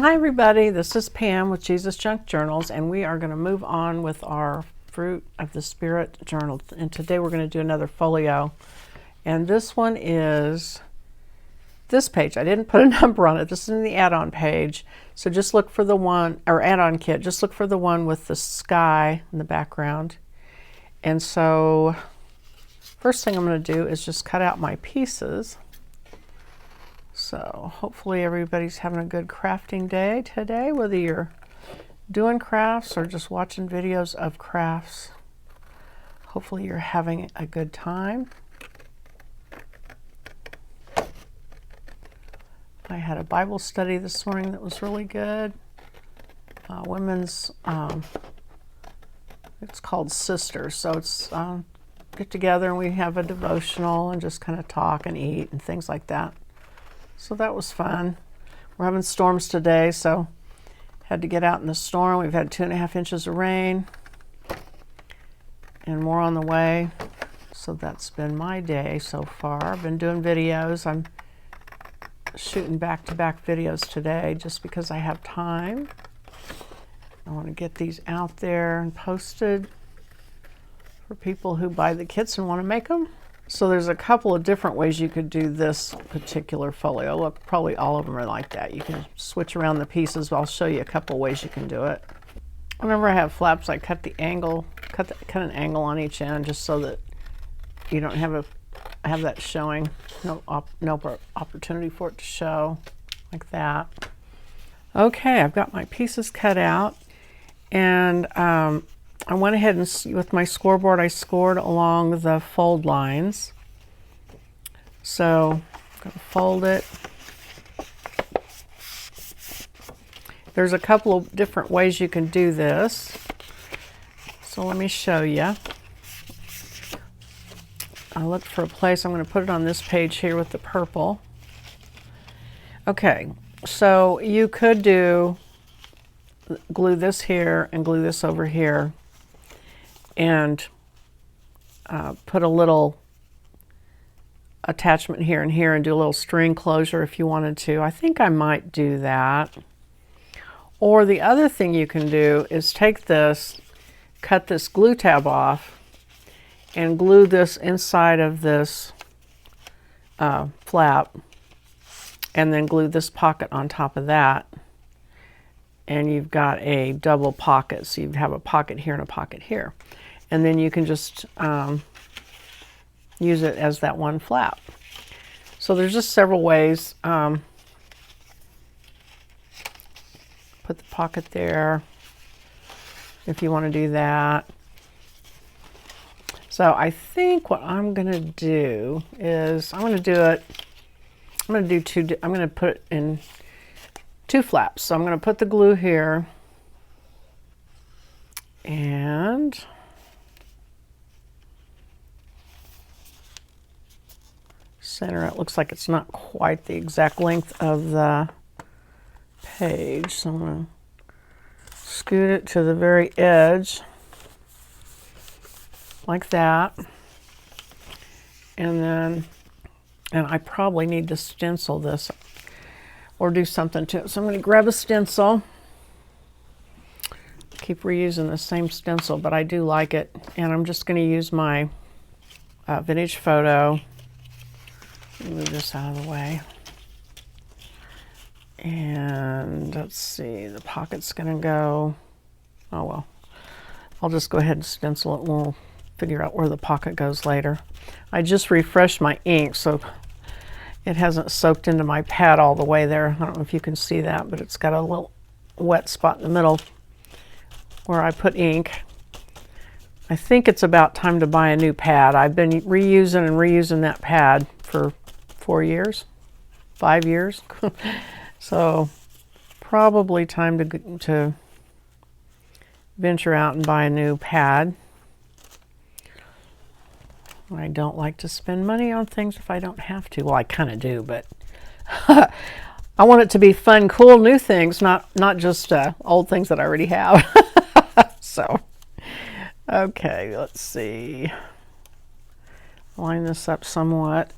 Hi everybody, this is Pam with Jesusjunkjournals, and we are going to move on with our Fruit of the Spirit journal. And today we're going to do another folio. And this one is this page. I didn't put a number on it. This is in the add-on page. So just look for the one, or add-on kit, just look for the one with the sky in the background. And so first thing I'm going to do is just cut out my pieces. So hopefully everybody's having a good crafting day today, whether you're doing crafts or just watching videos of crafts. Hopefully you're having a good time. I had a Bible study this morning that was really good. Women's, it's called Sisters. So it's get together and we have a devotional and just kind of talk and eat and things like that. So that was fun. We're having storms today, so had to get out in the storm. We've had 2.5 inches of rain and more on the way. So that's been my day so far. I've been doing videos. I'm shooting back-to-back videos today just because I have time. I want to get these out there and posted for people who buy the kits and want to make them. So there's a couple of different ways you could do this particular folio. Look, probably all of them are like that. You can switch around the pieces, but I'll show you a couple of ways you can do it. Whenever I have flaps, I cut the angle, cut an angle on each end just so that you don't have that showing. No opportunity for it to show like that. Okay, I've got my pieces cut out, and I went ahead and with my scoreboard, I scored along the fold lines. So I'm going to fold it. There's a couple of different ways you can do this. So let me show you. I looked for a place. I'm going to put it on this page here with the purple. Okay, so you could glue this here and glue this over here, and put a little attachment here and here and do a little string closure if you wanted to. I think I might do that. Or the other thing you can do is take this, cut this glue tab off, and glue this inside of this flap, and then glue this pocket on top of that. And you've got a double pocket. So you have a pocket here and a pocket here. And then you can just use it as that one flap. So there's just several ways. Put the pocket there if you want to do that. So I think what I'm going to do is I'm going to put it in 2 flaps. So I'm going to put the glue here and center it. Looks like it's not quite the exact length of the page, so I'm going to scoot it to the very edge like that. And I probably need to stencil this or do something to it. So I'm going to grab a stencil. Keep reusing the same stencil, but I do like it. And I'm just going to use my vintage photo. Move this out of the way. And let's see, the pocket's going to go, oh well. I'll just go ahead and stencil it and we'll figure out where the pocket goes later. I just refreshed my ink, so it hasn't soaked into my pad all the way there. I don't know if you can see that, but it's got a little wet spot in the middle where I put ink. I think it's about time to buy a new pad. I've been reusing that pad for 4 years, 5 years. So probably time to venture out and buy a new pad. I don't like to spend money on things if I don't have to. Well, I kind of do, but I want it to be fun, cool, new things, not just old things that I already have. So, okay, let's see. Line this up somewhat.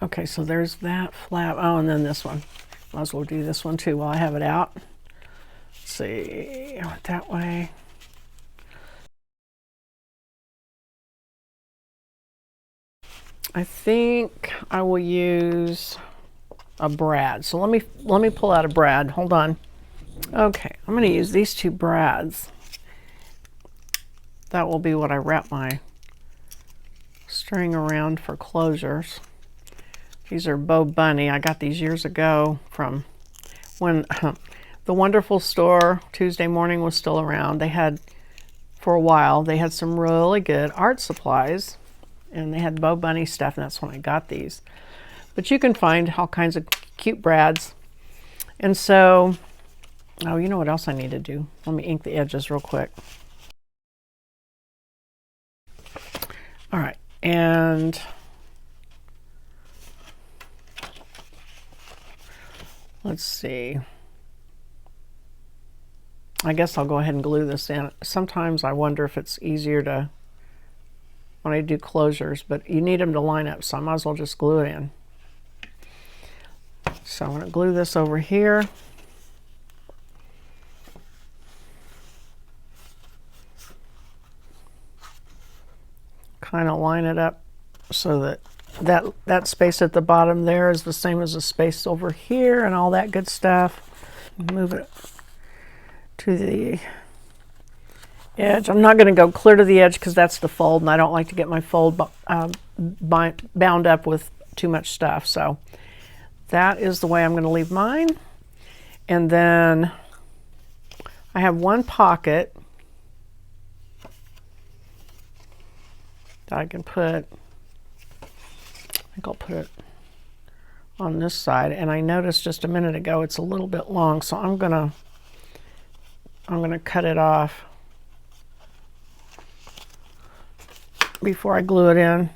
Okay, so there's that flap. Oh, and then this one. Might as well do this one too while I have it out. Let's see, that way. I think I will use a brad. So let me pull out a brad. Hold on. Okay, I'm going to use these two brads. That will be what I wrap my string around for closures. These are Bo Bunny. I got these years ago from when the Wonderful Store Tuesday Morning was still around. They had, for a while, they had some really good art supplies, and they had Bo Bunny stuff, and that's when I got these. But you can find all kinds of cute brads. And so, oh, you know what else I need to do? Let me ink the edges real quick. All right, and let's see. I guess I'll go ahead and glue this in. Sometimes I wonder if it's easier to, when I do closures, but you need them to line up, so I might as well just glue it in. So I'm going to glue this over here. Kind of line it up so that space at the bottom there is the same as the space over here and all that good stuff. Move it to the edge. I'm not going to go clear to the edge because that's the fold, and I don't like to get my fold bound up with too much stuff. So that is the way I'm going to leave mine. And then I have one pocket that I can put, I think I'll put it on this side. And I noticed just a minute ago it's a little bit long, so I'm gonna cut it off before I glue it in.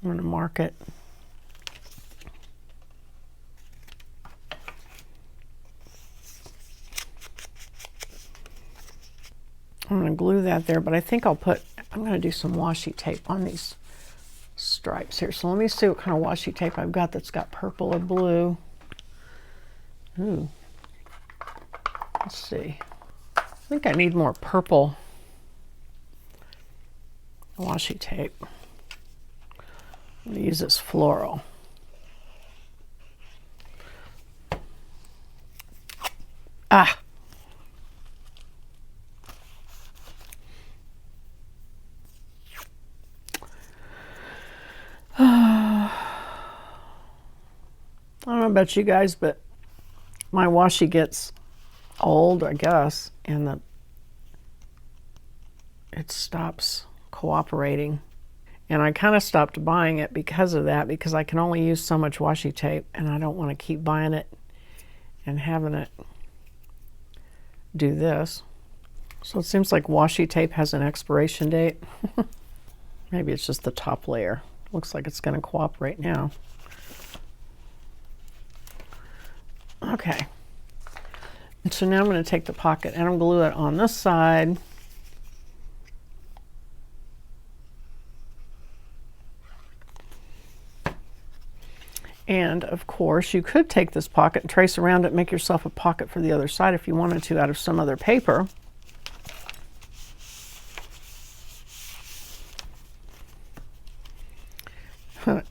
I'm gonna mark it. I'm gonna glue that there, but I think I'm gonna do some washi tape on these stripes here. So let me see what kind of washi tape I've got that's got purple or blue. Ooh. Let's see. I think I need more purple washi tape. I'm going to use this floral. Ah! I don't know about you guys, but my washi gets old, I guess, and it stops cooperating. And I kind of stopped buying it because of that, because I can only use so much washi tape, and I don't want to keep buying it and having it do this. So it seems like washi tape has an expiration date. Maybe it's just the top layer. Looks like it's going to cooperate now. Okay. And so now I'm going to take the pocket and I'm going to glue it on this side. And of course, you could take this pocket and trace around it, make yourself a pocket for the other side if you wanted to out of some other paper.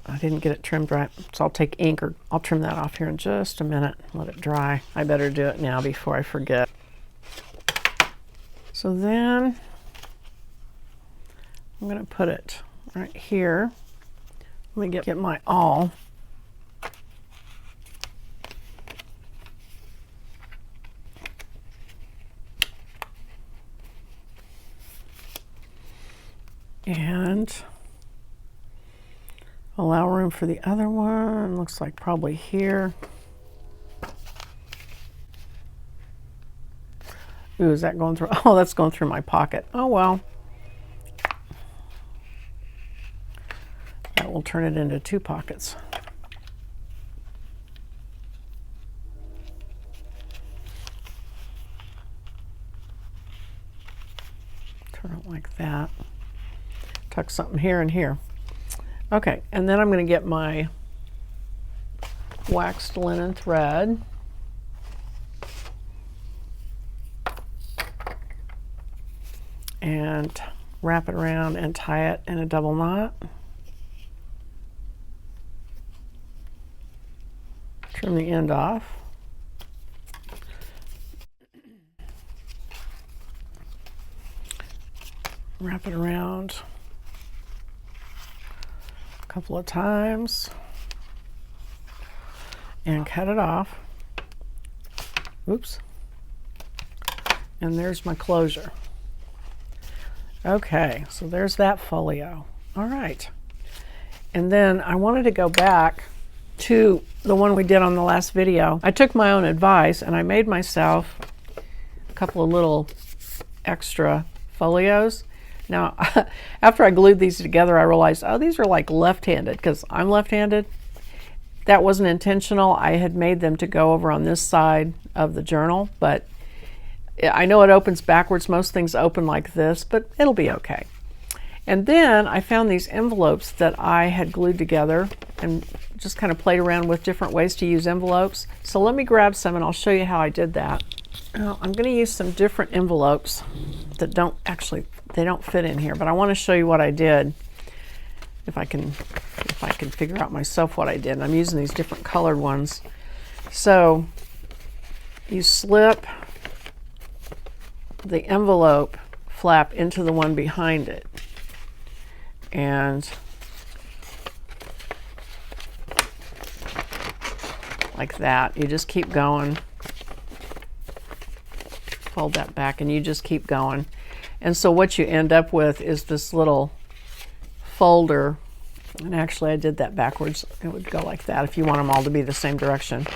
I didn't get it trimmed right, so I'll take ink, or I'll trim that off here in just a minute, let it dry. I better do it now before I forget. So then I'm going to put it right here. Let me get my awl. And allow room for the other one. Looks like probably here. Ooh, is that going through? Oh, that's going through my pocket. Oh, well. That will turn it into two pockets. Turn it like that. Tuck something here and here. Okay, and then I'm going to get my waxed linen thread. And wrap it around and tie it in a double knot. Trim the end off. Wrap it around a couple of times and cut it off. Oops. And there's my closure. Okay, so there's that folio. All right. And then I wanted to go back to the one we did on the last video. I took my own advice and I made myself a couple of little extra folios. Now, after I glued these together, I realized, oh, these are like left-handed because I'm left-handed. That wasn't intentional. I had made them to go over on this side of the journal, but I know it opens backwards. Most things open like this, but it'll be okay. And then I found these envelopes that I had glued together and just kind of played around with different ways to use envelopes. So let me grab some and I'll show you how I did that. Now, I'm going to use some different envelopes that don't actually, they don't fit in here, but I want to show you what I did. If I can figure out myself what I did. I'm using these different colored ones. So you slip the envelope flap into the one behind it. And like that, you just keep going. Fold that back and you just keep going. And so what you end up with is this little folder. And actually I did that backwards. It would go like that if you want them all to be the same direction.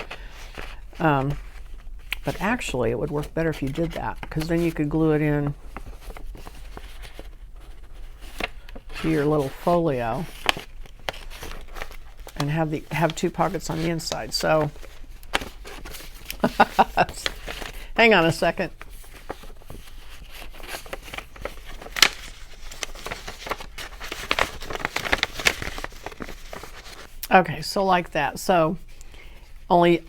But actually it would work better if you did that, because then you could glue it in to your little folio and have two pockets on the inside. So hang on a second. Okay, so like that. So only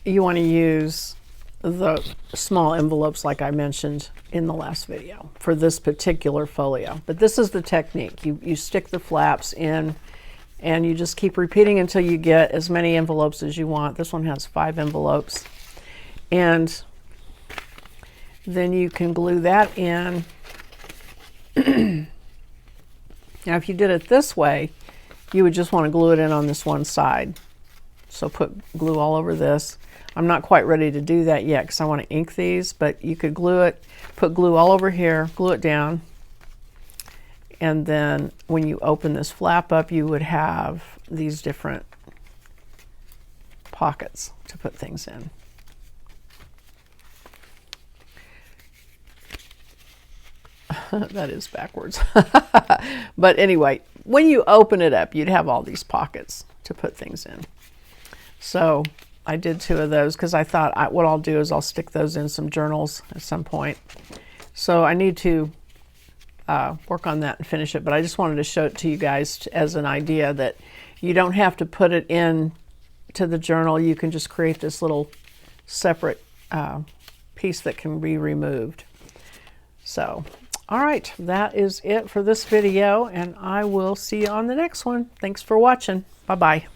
you want to use the small envelopes like I mentioned in the last video for this particular folio. But this is the technique. You stick the flaps in and you just keep repeating until you get as many envelopes as you want. This one has 5 envelopes. And then you can glue that in. Now if you did it this way, you would just want to glue it in on this one side. So put glue all over this. I'm not quite ready to do that yet because I want to ink these, but you could glue it, put glue all over here, glue it down, and then when you open this flap up, you would have these different pockets to put things in. That is backwards. But anyway, when you open it up, you'd have all these pockets to put things in. So I did 2 of those because I thought what I'll do is I'll stick those in some journals at some point. So I need to work on that and finish it, but I just wanted to show it to you guys as an idea that you don't have to put it in to the journal. You can just create this little separate piece that can be removed. So, all right, that is it for this video, and I will see you on the next one. Thanks for watching. Bye-bye.